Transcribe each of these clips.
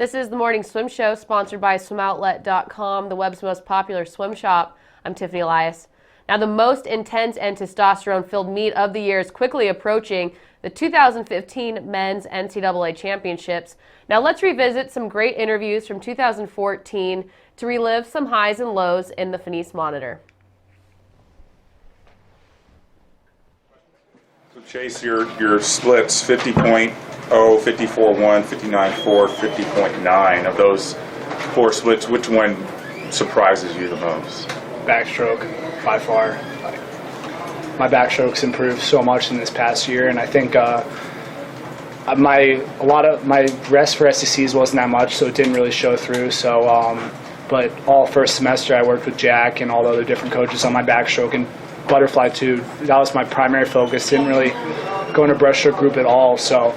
This is the Morning Swim Show, sponsored by SwimOutlet.com, the web's most popular swim shop. I'm Tiffany Elias. Now, the most intense and testosterone-filled meet of the year is quickly approaching, the 2015 Men's NCAA Championships. Now, let's revisit some great interviews from 2014 to relive some highs and lows in the Finis Monitor. So Chase, your splits 50.0, 54.1, 59.4, 50.9. Of those four splits, which one surprises you the most? Backstroke, by far. My backstroke's improved so much in this past year, and I think a lot of my rest for SECs wasn't that much, so it didn't really show through. So, but all first semester I worked with Jack and all the other different coaches on my backstroke and butterfly too. That was my primary focus. Didn't really go into breaststroke group at all. So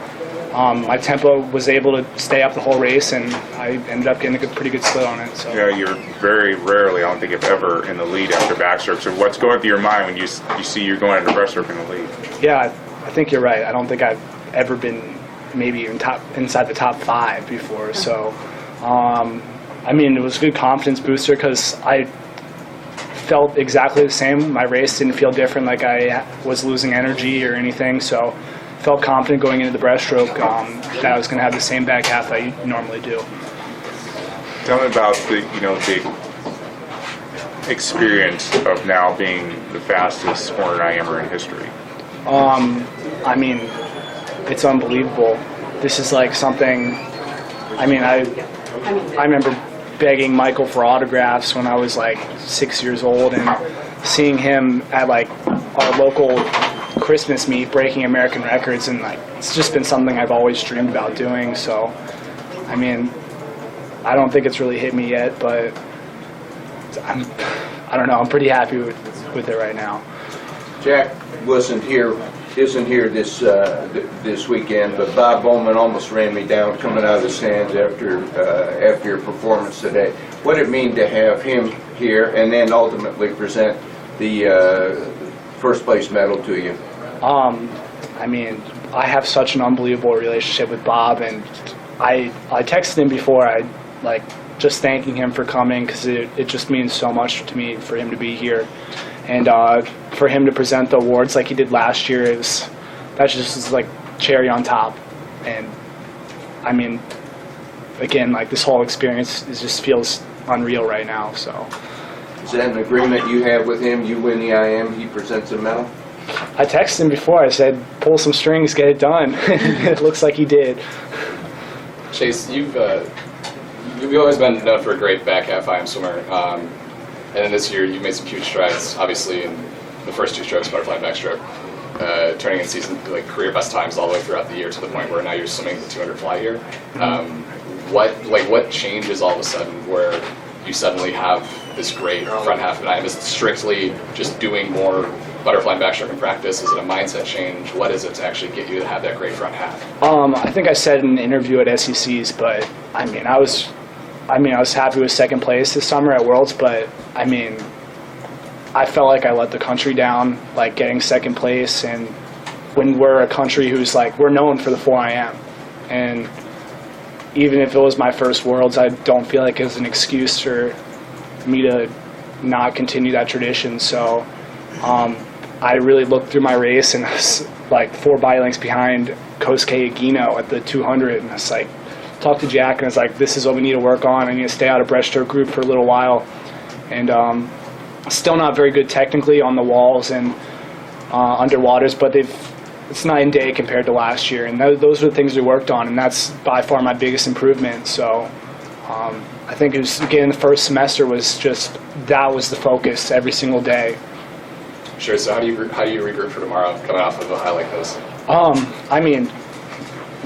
my tempo was able to stay up the whole race, and I ended up getting a pretty good split on it. So. Yeah, you're very rarely, I don't think, if ever, in the lead after backstroke. So what's going through your mind when you see you're going into breaststroke in the lead? Yeah, I think you're right. I don't think I've ever been maybe even inside the top 5 before. So, I mean, it was a good confidence booster because I felt exactly the same. My race didn't feel different, like I was losing energy or anything. So, felt confident going into the breaststroke that I was going to have the same back half I normally do. Tell me about the experience of now being the fastest 400 IMer in history. I mean, it's unbelievable. This is like something. I mean, I remember begging Michael for autographs when I was like 6 years old, and seeing him at like our local Christmas meet breaking American records, and like it's just been something I've always dreamed about doing. So, I mean, I don't think it's really hit me yet, but I don't know. I'm pretty happy with it right now. Jack isn't here this weekend, but Bob Bowman almost ran me down coming out of the stands after your performance today. What did it mean to have him here and then ultimately present the first place medal to you? I mean, I have such an unbelievable relationship with Bob, and I texted him before, just thanking him for coming, because it just means so much to me for him to be here. And for him to present the awards like he did last year, that just is like cherry on top. And I mean, again, like this whole experience just feels unreal right now. So, is that an agreement you have with him? You win the IM, he presents a medal? I texted him before. I said, pull some strings, get it done. It looks like he did. Chase, you've always been known for a great back half IM swimmer. And then this year, you've made some huge strides, obviously, in the first 2 strokes, butterfly and backstroke, turning in season career best times all the way throughout the year to the point where now you're swimming the 200 fly here. What changes all of a sudden where you suddenly have this great front half of an IM? Is it strictly just doing more butterfly and backstroke in practice? Is it a mindset change? What is it to actually get you to have that great front half? I think I said in an interview at SECs, but I mean, I was happy with second place this summer at Worlds, but I mean, I felt like I let the country down, like getting second place. And when we're a country who's like, we're known for the 4IM, and even if it was my first Worlds, I don't feel like it's an excuse for me to not continue that tradition. So I really looked through my race, and I was like 4 body lengths behind Kosuke Agino at the 200, and I was like, talked to Jack, and I was like, this is what we need to work on. I need to stay out of breaststroke group for a little while. And still not very good technically on the walls and underwaters, but it's night and day compared to last year. And those are the things we worked on, and that's by far my biggest improvement. So I think it was, again, the first semester was just, that was the focus every single day. Sure. So how do you regroup for tomorrow, coming off of a high like this? I mean,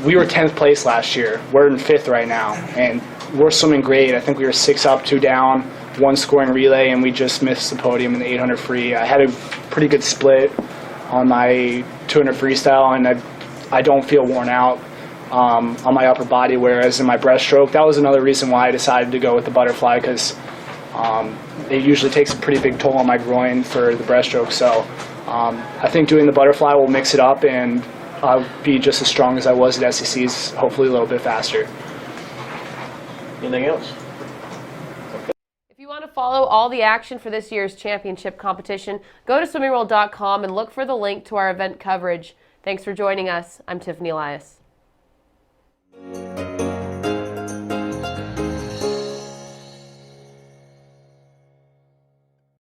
we were 10th place last year. We're in 5th right now, and we're swimming great. I think we were 6 up, 2 down, 1 scoring relay, and we just missed the podium in the 800 free. I had a pretty good split on my 200 freestyle, and I don't feel worn out on my upper body, whereas in my breaststroke, that was another reason why I decided to go with the butterfly, because it usually takes a pretty big toll on my groin for the breaststroke. So I think doing the butterfly will mix it up, and I'll be just as strong as I was at SECs, hopefully a little bit faster. Anything else? If you want to follow all the action for this year's championship competition, go to swimmingworld.com and look for the link to our event coverage. Thanks for joining us. I'm Tiffany Elias.